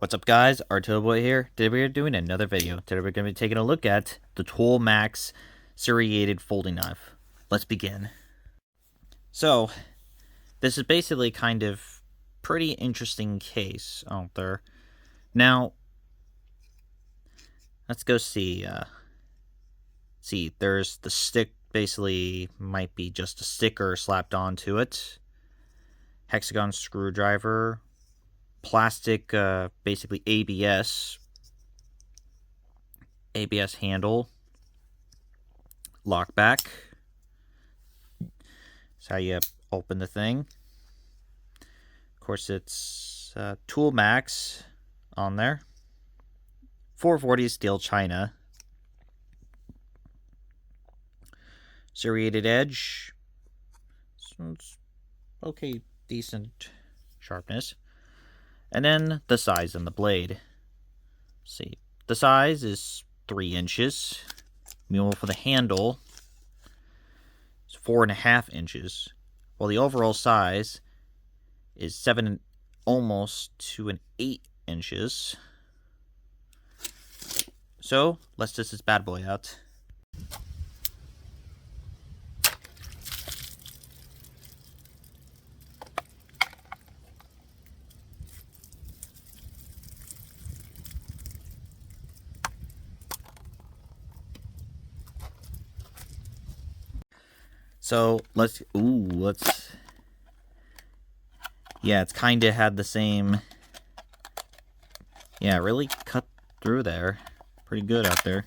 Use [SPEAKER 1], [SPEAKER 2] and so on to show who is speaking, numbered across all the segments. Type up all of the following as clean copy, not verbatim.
[SPEAKER 1] What's up, guys? Boy here. Today we're doing another video. Today we're going to be taking a look at the Toolmax serrated folding knife. Let's begin. So, this is basically kind of pretty interesting case out there. Now, let's go see. There's the stick. Basically, might be just a sticker slapped onto it. Hexagon screwdriver. Plastic, basically ABS handle, lock back. That's how you open the thing. Of course, it's Toolmax on there. 440 steel china. Serrated edge. So it's okay, decent sharpness. And then the size on the blade. Let's see, the size is 3 inches. Mule for the handle is 4.5 inches. While the overall size is 7, almost to 8 inches. So let's test this bad boy out. So yeah, it's kind of had the same, yeah, really cut through there. Pretty good out there.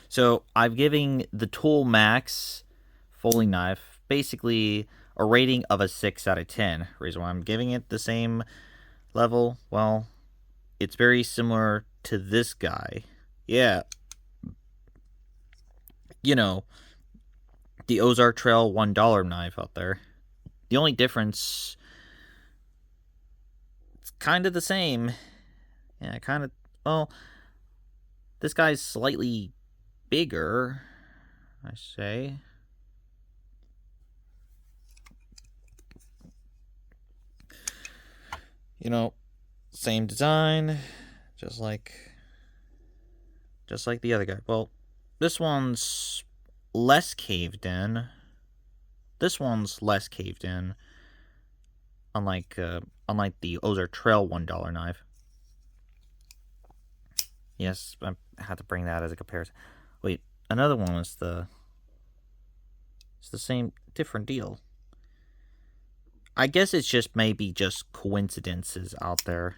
[SPEAKER 1] So I'm giving the Toolmax folding knife basically a rating of a 6 out of 10. Reason why I'm giving it the same level, well, it's very similar to this guy. Yeah. You know, the Ozark Trail $1 knife out there. The only difference, it's kind of the same. Yeah, kind of, well, this guy's slightly bigger, I say. You know, same design, just like the other guy. Well, this one's less caved in. This one's less caved in. Unlike the Ozark Trail $1 knife. Yes, I had to bring that as a comparison. Wait, another one was it's the same, different deal. I guess it's just maybe just coincidences out there.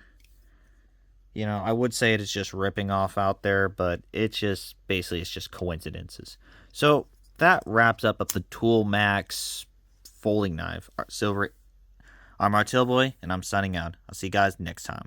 [SPEAKER 1] You know, I would say it is just ripping off out there, but it's just coincidences. So that wraps up the Toolmax folding knife. Silver. I'm Boy, and I'm signing out. I'll see you guys next time.